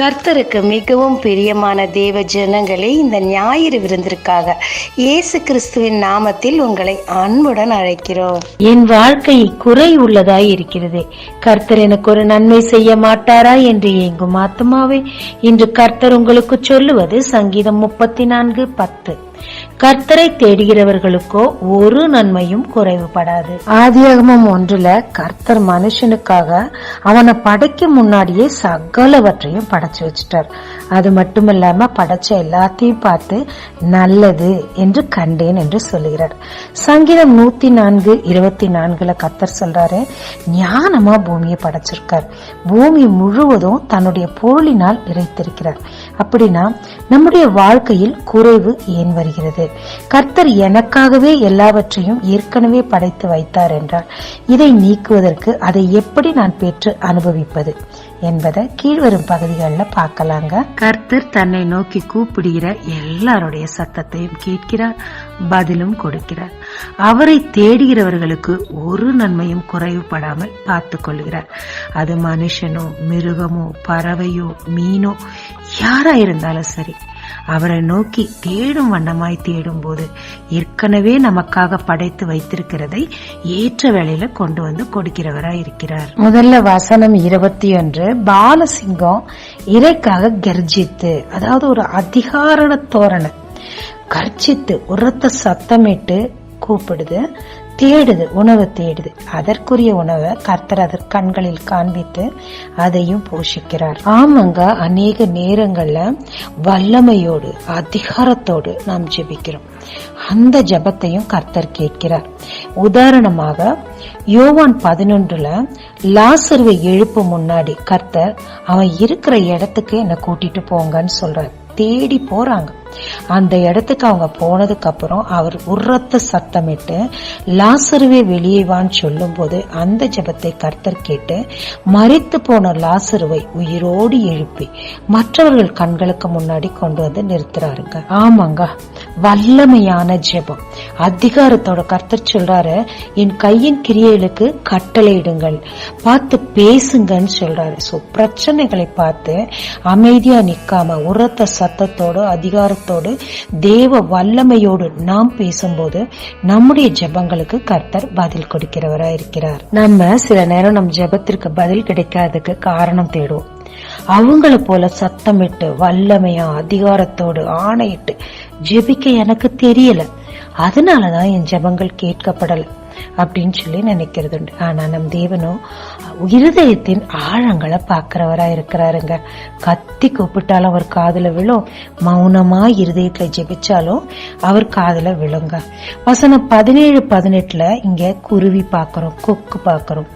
கர்த்தருக்கு மிகவும் பிரியமான தேவ ஜனங்களே, இந்த ஞாயிறு விருந்திற்காக இயேசு கிறிஸ்துவின் நாமத்தில் உங்களை அன்புடன் அழைக்கிறோம். என் வாழ்க்கை குறை உள்ளதாய் இருக்கிறது, கர்த்தர் எனக்கு ஒரு நன்மை செய்ய மாட்டாரா என்று ஏங்கும் ஆத்துமாவே, இன்று கர்த்தர் உங்களுக்கு சொல்லுவது சங்கீதம் 34:10. கர்த்தரை தேடுகிறவர்களுக்கோ ஒரு நன்மையும் குறைவுபடாது. ஆதியாகமம் 1 கர்த்தர் மனுஷனுக்காக அவனை படைக்க முன்னாடியே சகலவற்றையும் படைச்சு வச்சுட்டார். அது மட்டுமில்லாம படைச்ச எல்லாத்தையும் பார்த்து நல்லது என்று கண்டேன் என்று சொல்லுகிறார். சங்கீதம் 104:24 கர்த்தர் சொல்றாரு, ஞானமா பூமியை படைச்சிருக்கார், பூமி முழுவதும் தன்னுடைய பொருளினால் நிறைத்திருக்கிறார். அப்படின்னா நம்முடைய வாழ்க்கையில் குறைவு ஏன் வருகிறது? கர்த்தர் எனக்காகவே எல்லாவற்றையும் ஏற்கனவே படைத்து வைத்தார் என்றால் இதை நீக்குவதற்கு அதை எப்படி நான் பெற்று அனுபவிப்பது என்பதை கீழ்வரும் பகுதிகளில் பார்க்கலாங்க. கர்த்தர் தன்னை நோக்கி கூப்பிடுகிற எல்லாருடைய சத்தத்தையும் கேட்கிறார், பதிலும் கொடுக்கிறார். அவரை தேடுகிறவர்களுக்கு ஒரு நன்மையும் குறைவுபடாமல் பார்த்து கொள்கிறார். அது மனுஷனோ மிருகமோ பறவையோ மீனோ யாரா இருந்தாலும் சரி, அவரை நோக்கி தேடும் வண்ணமாய் தேடும் போது ஏற்கனவே நமக்காக படைத்து வைத்திருக்கிறதை ஏற்ற வேளையில கொண்டு வந்து கொடுக்கிறவராய் இருக்கிறார். முதல்ல வசனம் 21, பாலசிங்கம் இறைக்காக கர்ஜித்து, அதாவது ஒரு அதிகார தோரணை கர்ஜித்து உரத்த சத்தமிட்டு கூப்பிடுது, தேடுது, உணவு தேடுது. அதற்குரிய உணவை கர்த்தர் அதற்கு கண்களில் காண்பித்து அதையும் போஷிக்கிறார். ஆமாங்க, அநேக நேரங்கள்ல வல்லமையோடு அதிகாரத்தோடு நாம் ஜெபிக்கிறோம். அந்த ஜெபத்தையும் கர்த்தர் கேட்கிறார். உதாரணமாக யோவான் 11 லாசருவை எழுப்பு முன்னாடி கர்த்தர் அவன் இருக்கிற இடத்துக்கு என்ன கூட்டிட்டு போங்கன்னு சொல்றார். தேடி போறாங்க. அந்த இடத்துக்கு அவங்க போனதுக்கு அப்புறம் அவர் உரத்த சத்தமிட்டு லாசருவே வெளியே வான்னு சொல்லும் போது அந்த ஜெபத்தை கர்த்தர் கேட்டு மரித்து போன லாசருவை உயிரோடு எழுப்பி மற்றவர்கள் கண்களுக்கு முன்னாடி கொண்டு வந்து நிறுத்துறாருங்க. ஆமாங்க, வல்லமையான ஜெபம், அதிகாரத்தோட கர்த்தர் சொல்றாரு, என் கையின் கிரியைகளுக்கு கட்டளையிடுங்கள், பார்த்து பேசுங்கன்னு சொல்றாரு. சோ பிரச்சனைகளை பார்த்து அமைதியா நிக்காம உரத்த சத்தத்தோடு அதிகாரத்தோடு தேவ வல்லமையோடு நாம் பேசும்போது நம்முடைய ஜெபங்களுக்கு கர்த்தர் பதில் கொடுக்கிறவரா இருக்கிறார். நம்ம சில நேரம் நம் ஜெபத்திற்கு பதில் கிடைக்காததுக்கு காரணம் தேடுவோம். அவங்கள போல சத்தமிட்டு வல்லமையா அதிகாரத்தோடு ஆணையிட்டு ஜெபிக்க எனக்கு தெரியல, அதனாலதான் என் ஜெபங்கள் கேட்கப்படல அப்படின்னு சொல்லி நினைக்கிறது உண்டு. ஆனா நம் தேவனோ இருதயத்தின் ஆழங்களை பாக்குறவரா இருக்கிறாருங்க. கத்தி கூப்பிட்டாலும் அவர் காதுல விழும், மௌனமா இருதயத்துல ஜெபிச்சாலும் அவர் காதுல விழுங்க. வசனம் 17-18 இங்க குருவி பாக்கிறோம், கொக்கு பாக்கிறோம்,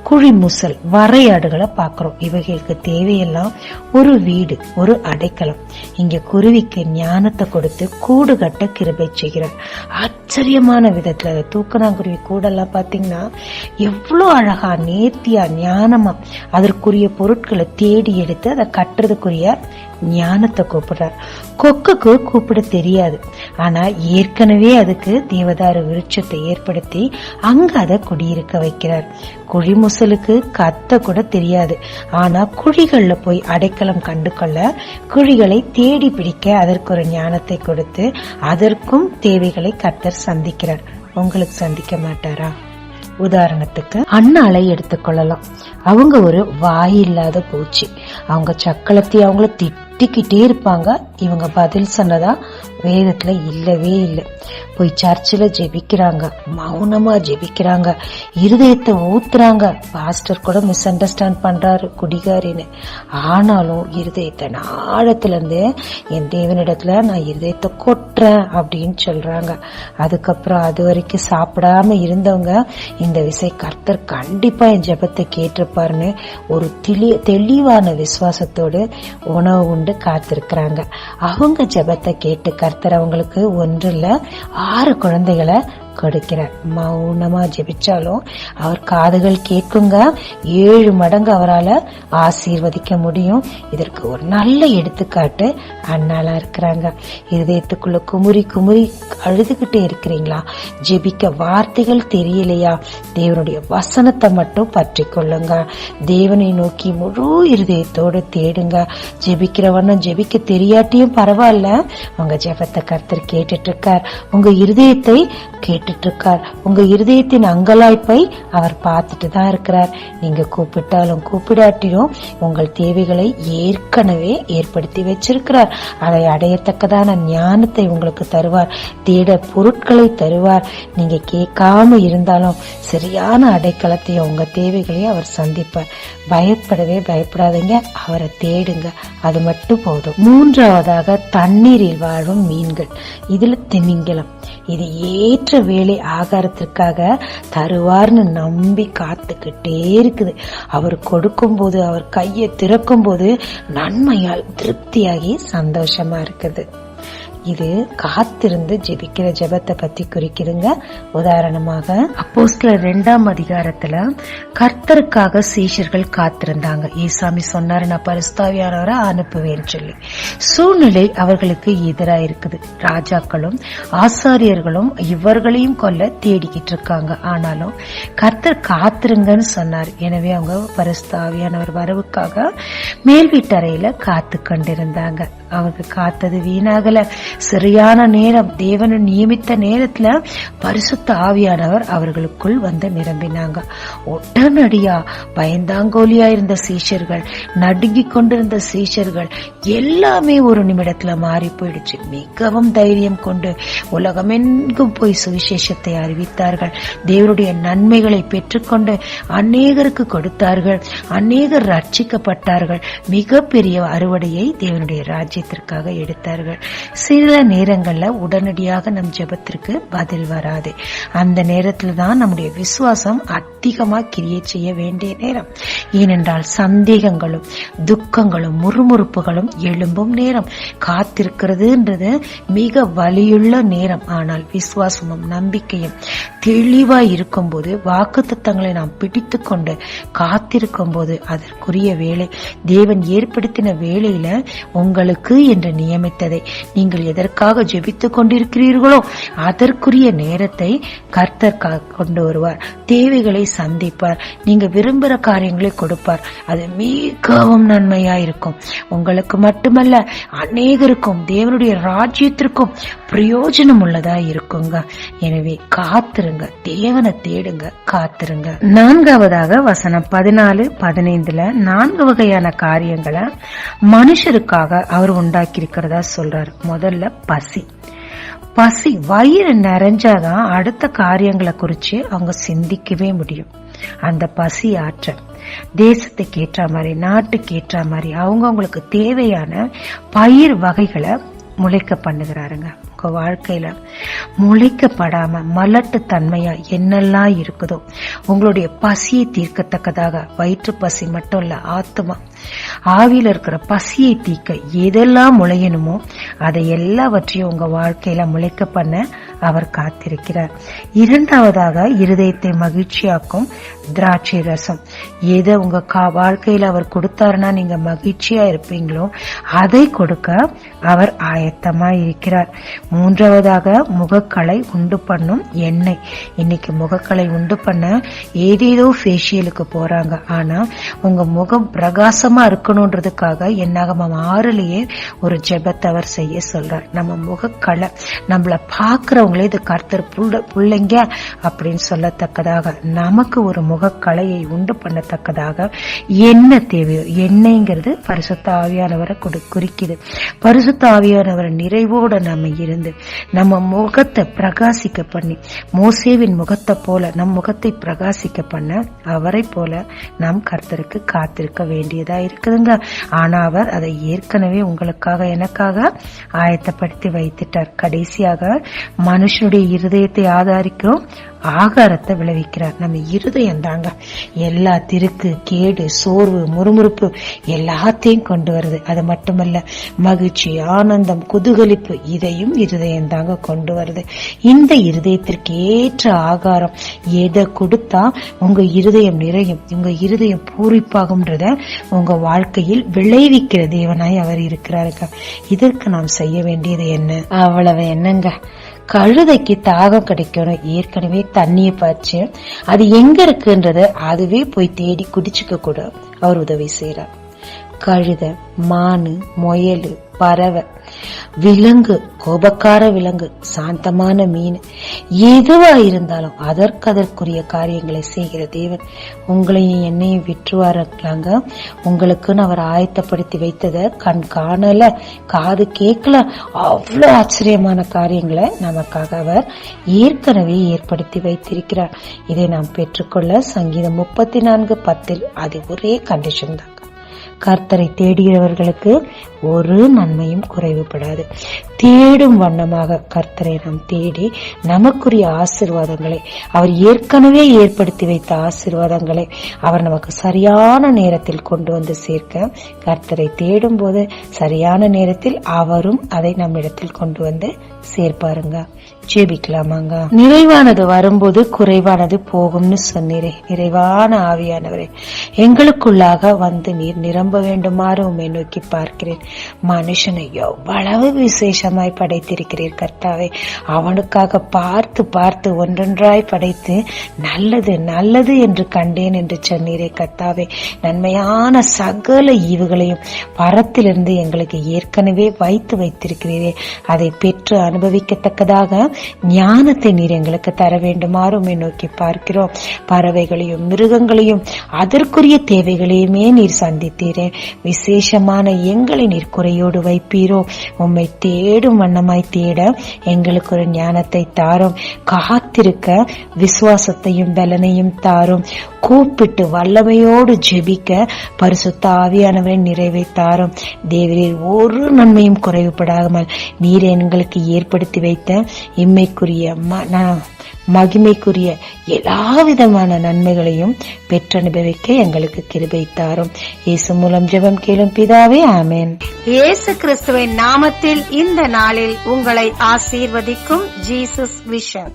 குழி முசல், வரையாடுகளை பாக்கிறோம். இவைகளுக்கு தேவையெல்லாம் ஒரு வீடு, ஒரு அடைக்கலம். இங்க குருவிக்கு ஞானத்தை கொடுத்து கூடு கட்ட கிருபை செய்கிறார். ஆச்சரியமான விதத்துல தூக்கணாங்குருவி கூடெல்லாம் பாத்தீங்கன்னா எவ்வளவு அழகா நேர்த்தியா ஞானமா அதற்குரிய பொருட்களை தேடி எடுத்து அதை கட்டுறதுக்குரிய ஞானத்தை கூப்பிடுறார். கொக்குக்கு கூப்பிட தெரியாது, ஆனா ஏற்கனவே அதுக்கு தேவதாரு விருட்சத்தை ஏற்படுத்தி அங்க அதை குடியிருக்க வைக்கிறார். குழி முசலுக்கு கத்த கூட தெரியாது, ஆனா குழிகள்ல போய் அடைக்கலம் கண்டு கொள்ள குழிகளை தேடி பிடிக்க அதற்கு ஒரு ஞானத்தை கொடுத்து அதற்கும் தேவைகளை கர்த்தர் சந்திக்கிறார். உங்களுக்கு சந்திக்க மாட்டாரா? உதாரணத்துக்கு அண்ணாளை எடுத்துக்கொள்ளலாம். அவங்க ஒரு வாயில்லாத பூச்சி. அவங்க சக்களத்தி அவங்கள திட்டிக்கிட்டே இருப்பாங்க. இவங்க பதில் சொன்னதா வேதத்துல இல்லவே இல்லை. போய் சர்ச்சில் ஜெபிக்கிறாங்க, மௌனமா ஜெபிக்கிறாங்க, இருதயத்தை ஊத்துறாங்க. பாஸ்டர் கூட மிஸ் அண்டர்ஸ்டாண்ட் பண்றாரு குடிகாரின்னு. ஆனாலும் இருதயத்தை ஆழத்துல இருந்து என் தேவனிடத்துல நான் இருதயத்தை கொட்டுறேன் அப்படின்னு சொல்றாங்க. அதுக்கப்புறம் அது வரைக்கும் சாப்பிடாம இருந்தவங்க இந்த விசை கர்த்தர் கண்டிப்பா என் ஜெபத்தை கேட்டிருப்பாருன்னு ஒரு தெளிவான விசுவாசத்தோடு உணவு உண்டு காத்திருக்கிறாங்க. அவங்க ஜெபத்தை கேட்டு கர்த்தர் அவங்களுக்கு 1 இல்ல 6 குழந்தைகளை கொடுக்கிறார். மௌனமா ஜெபிச்சாலும் அவர் காதுகள் கேட்குங்க. 7 மடங்கு அவரால் ஆசீர்வதிக்க முடியும். இதற்கு ஒரு நல்ல எடுத்துக்காட்டு அண்ணாலா இருக்கிறாங்க. இதயத்துக்குள்ள குமுறி குமுறி அழுதுகிட்டே இருக்கிறீங்களா? ஜெபிக்க வார்த்தைகள் தெரியலையா? தேவனுடைய வசனத்தை மட்டும் பற்றி கொள்ளுங்க. தேவனை நோக்கி முழு இருதயத்தோடு தேடுங்க. ஜெபிக்கிறவனும் ஜெபிக்க தெரியாட்டியும் பரவாயில்ல, உங்க ஜெபத்தை கர்த்தர் கேட்டுட்டு இருக்கார். உங்க இருதயத்தை கேட்டுட்டு இருக்கார். உங்க இருதயத்தின் அங்கலாய்ப்பை அவர் பார்த்துட்டு தான் இருக்கிறார். நீங்க கூப்பிட்டாலும் கூப்பிடாட்டியும் உங்கள் தேவைகளை ஏற்கனவே ஏற்படுத்தி வச்சிருக்கிறார். அதை அடையத்தக்கதான ஞானத்தை உங்களுக்கு தருவார். தேட பொருட்களை தருவார். நீங்க கேட்காம இருந்தாலும் சரியான அடைக்கலத்தையும் உங்க தேவைகளையும் அவர் சந்திப்பார். பயப்படவே பயப்படாதீங்க, அவரை தேடுங்க, அது மட்டும் போதும். 3வதாக தண்ணீரில் வாழும் மீன்கள். இதுல திமிங்கலம். இது ஏற்ற வேலை ஆகாரத்திற்காக தருவார்னு நம்பி காத்துக்கிட்டே இருக்குது. அவர் கொடுக்கும் போது, அவர் கையை திறக்கும் போது நன்மையால் திருப்தியாகி சந்தோஷமா இருக்குது. இது காத்திருந்து ஜெபிக்கிற ஜெபத்தை பத்தி குறிக்குதுங்க. உதாரணமாக அப்போஸ்தலர் 2ஆம் அதிகாரத்துல கர்த்தருக்காக சீஷர்கள் காத்திருந்தாங்க. ஏசாமி சொன்னாரு, நான் பரிசுத்தாவியானவரை அனுப்புவேன்னு சொல்லி. சூழ்நிலை அவர்களுக்கு எதிரா இருக்குது. ராஜாக்களும் ஆசாரியர்களும் இவர்களையும் கொல்ல தேடிக்கிட்டு இருக்காங்க. ஆனாலும் கர்த்தர் காத்திருங்கன்னு சொன்னார். எனவே அவங்க பரிசுத்தாவியானவர் வரவுக்காக மேல் வீட்டறையில காத்து கொண்டிருந்தாங்க. அவங்க காத்தது வீணாகல. சரியான நேரம், தேவனை நியமித்த நேரத்துல பரிசுத்த ஆவியானவர் அவர்களுக்குள் வந்து நிரம்பினாங்க. உடனடியா பயந்தாங்கோலியா இருந்த சீஷர்கள், நடுங்கி கொண்டிருந்த சீஷர்கள் எல்லாமே ஒரு நிமிடத்துல மாறி போயிடுச்சு. மிகவும் தைரியம் கொண்டு உலகமெங்கும் போய் சுவிசேஷத்தை அறிவித்தார்கள். தேவனுடைய நன்மைகளை பெற்றுக்கொண்டு அநேகருக்கு கொடுத்தார்கள். அநேகர் ரட்சிக்கப்பட்டார்கள். மிகப்பெரிய அறுவடையை தேவனுடைய ராஜ்யத்திற்காக எடுத்தார்கள். சில நேரங்கள்ல உடனடியாக நம் ஜெபத்திற்கு பதில் வராது. அந்த நேரத்துல தான் நம்முடைய விசுவாசம் அதிகமா கிரியை செய்ய வேண்டிய நேரம். ஏனென்றால் சந்தேகங்களும் துக்கங்களும் முறுமுறுப்புகளும் எழும்பும் நேரம். காத்திருக்கிறதுன்றது மிக வலியுள்ள நேரம். ஆனால் விசுவாசமும் நம்பிக்கையும் தெளிவாய் இருக்கும் போது, வாக்குத்தத்தங்களை நாம் பிடித்து கொண்டு காத்திருக்கும் போது, அதற்குரிய வேலை தேவன் ஏற்படுத்தின வேலையில உங்களுக்கு என்று நியமித்ததை நீங்கள் எதற்காக ஜெபித்துக் கொண்டிருக்கிறீர்களோ அதற்குரிய நேரத்தை கர்த்தர் கொண்டு வருவார். தேவைகளை சந்திப்பார். நீங்க விரும்புகிற காரியங்களை கொடுப்பார். அது மிகவும் நன்மையா இருக்கும். உங்களுக்கு மட்டுமல்ல, அநேகருக்கும் தேவனுடைய ராஜ்யத்திற்கும் பிரயோஜனம் உள்ளதா இருக்குங்க. எனவே காத்திருங்க, தேவனை தேடுங்க, காத்திருங்க. 4வதாக வசனம் 14-15 4 வகையான காரியங்களை மனுஷருக்காக அவர் உண்டாக்கி இருக்கிறதா சொல்றாரு. முதல்ல பசி வயிறு நிறைஞ்சாதான் அடுத்த காரியங்களை குறிச்சு அவங்க சிந்திக்கவே முடியும். அந்த பசி ஆற்ற தேசத்துக்கு ஏற்ற மாதிரி, நாட்டுக்கு ஏற்ற மாதிரி அவங்களுக்கு தேவையான பயிர் வகைகளை முளைக்க பண்ணுகிறாருங்க. உங்க வாழ்க்கையில முளைக்கப்படாம மலட்டு தன்மையா என்னெல்லாம் இருக்குதோ உங்களுடைய பசியை தீர்க்கத்தக்கதாக, வயிற்று பசி மட்டும் இல்ல, ஆத்மா ஆவியில இருக்கிற பசியை தீர்க்க எதெல்லாம் முளையணுமோ அதை எல்லாவற்றையும் உங்க வாழ்க்கையில முளைக்க பண்ண அவர் காத்திருக்கிறார். 2வதாக இருதயத்தை மகிழ்ச்சியாக்கும் திராட்சை ரசம். எதை உங்க வாழ்க்கையில அவர் கொடுத்தாருன்னா நீங்க மகிழ்ச்சியா இருப்பீங்களோ அதை கொடுக்க அவர் ஆயத்தமா இருக்கிறார். 3வதாக முகக்களை உண்டு பண்ணும் எண்ணெய். இன்னைக்கு முகக்களை உண்டு பண்ண ஏதேதோ ஃபேஷியலுக்கு போறாங்க. ஆனா உங்க முகம் பிரகாசமா இருக்கணும்ன்றதுக்காக என்னாகமம் 6லயே ஒரு ஜெபத்தை அவர் செய்ய சொல்றார். நம்ம முகக்களை, நம்மள பாக்குறவங்களே இது கர்த்தர் பிள்ளைங்க அப்படின்னு சொல்லத்தக்கதாக, நமக்கு ஒரு முகக்கலையை உண்டு பண்ணத்தக்கதாக என்ன தேவையோ, எண்ணெய்ங்கிறது பரிசுத்த ஆவியானவரை குறிக்குது. பரிசுத்த ஆவியானவரை நிறைவோட நம்ம இருந்து நம்ம முகத்தை பிரகாசிக்க பண்ணி, மோசேவின் முகத்தை போல நம் முகத்தை பிரகாசிக்க பண்ண அவரை போல நாம் கர்த்தருக்கு காத்திருக்க வேண்டியதா இருக்குதுங்க. ஆனா அவர் அதை ஏற்கனவே உங்களுக்காக எனக்காக ஆயத்தப்படுத்தி வைத்துட்டார். கடைசியாக மனுஷனுடைய இருதயத்தை ஆதாரிக்கிறோம், ஆகாரத்தை விளைவிக்கிறார். நம்ம இருதயம் தாங்க எல்லா திருக்கு, கேடு, சோர்வு, முறுமுறுப்பு எல்லாத்தையும் கொண்டு வருது. அது மட்டுமல்ல, மகிழ்ச்சி, ஆனந்தம், குதூகலிப்பு இதையும் இருதயம் தாங்க கொண்டு வருது. இந்த இருதயத்திற்கு ஏற்ற ஆகாரம் எதை கொடுத்தா உங்க இருதயம் நிறையும், உங்க இருதயம் பூரிப்பாகும்ன்றத உங்க வாழ்க்கையில் விளைவிக்கிற தேவனாய் அவர் இருக்கிறாருங்க. இதற்கு நாம் செய்ய வேண்டியது என்ன? அவ்வளவு என்னங்க, கழுதைக்கு தாகம் கிடைக்கணும், ஏற்கனவே தண்ணிய பாய்ச்சு அது எங்க இருக்குன்றத அதுவே போய் தேடி குடிச்சுக்க கூட அவர் உதவி செய்யறார். கழுதை, மானு, முயலு, பறவை, விலங்கு, கோபக்கார விலங்கு, சாந்தமான மீன், எதுவா இருந்தாலும் அதற்குரிய காரியங்களை செய்கிற தேவன் உங்களையும் என்னையும் விட்டுருவாருங்களாங்க. உங்களுக்குன்னு அவர் ஆயத்தப்படுத்தி வைத்தத கண் காணல, காது கேட்கல, அவ்வளவு ஆச்சரியமான காரியங்களை நமக்காக அவர் ஏற்கனவே ஏற்படுத்தி வைத்திருக்கிறார். இதை நாம் பெற்றுக்கொள்ள சங்கீதம் 34:10 அது ஒரே கண்டிஷன் தான். கர்த்தரை தேடுகிறவர்களுக்கு ஒரு நன்மையும் குறைவுபடாது. தேடும் வண்ணமாக கர்த்தரை நாம் தேடி நமக்குரிய ஆசீர்வாதங்களை, அவர் ஏற்கனவே ஏற்படுத்தி வைத்த ஆசீர்வாதங்களை அவர் நமக்கு சரியான நேரத்தில் கொண்டு வந்து சேர்க்க, கர்த்தரை தேடும் போது சரியான நேரத்தில் அவரும் அதை நம்மிடத்தில் கொண்டு வந்து சேர்ப்பாருங்க. ஜெபிக்கலாமாங்க. நிறைவானது வரும்போது குறைவானது போகும்னு சொன்னீரே, நிறைவான ஆவியானவரே, எங்களுக்குள்ளாக வந்து நீர் நிரம்ப வேண்டுமாறு உம்மை நோக்கி பார்க்கிறேன். மனுஷனை எவ்வளவு விசேஷமாய் படைத்திருக்கிறீர் கர்த்தாவே. அவனுக்காக பார்த்து பார்த்து ஒன்றொன்றாய் படைத்து நல்லது நல்லது என்று கண்டேன் என்று சொன்னீரே கர்த்தாவே. நன்மையான சகல ஈவுகளையும் பரத்திலிருந்து எங்களுக்கு ஏற்கனவே வைத்திருக்கிறீரே, அதை பெற்று அனுபவிக்கத்தக்கதாக ஞானத்தை நீர் எங்களுக்கு தர வேண்டுமாறு உம்மை நோக்கி பார்க்கிறோம். பறவைகளையும் மிருகங்களையும் அதற்குரிய தேவைகளையுமே நீர் சந்தித்தீரே. விசேஷமான எங்களை நீர் குறையோடு வைப்பீரோ. உம்மை தேடும் வண்ணமாய் தேட எங்களுக்கு ஒரு ஞானத்தை தாரும். காத்திருக்க விசுவாசத்தையும் பலனையும் தாரும். கூப்பிட்டு வல்லமையோடு ஜெபிக்க பரிசுத்த ஆவியானவரின் நிறைவை தாரும். தேவரீர் ஒரு நன்மையும் குறைவுபடாமல் நீர் எங்களுக்கு ஏற்படுத்தி வைத்த இம்மைக்குரிய மகிமைக்குரிய எல்லா விதமான நன்மைகளையும் பெற்றனுபவிக்க எங்களுக்கு கிருபை தாரும். இயேசு மூலம் ஜெபம் கேளும் பிதாவே, ஆமென். இயேசு கிறிஸ்துவின் நாமத்தில் இந்த நாளில் உங்களை ஆசீர்வதிக்கும் ஜீசஸ் விஷன்.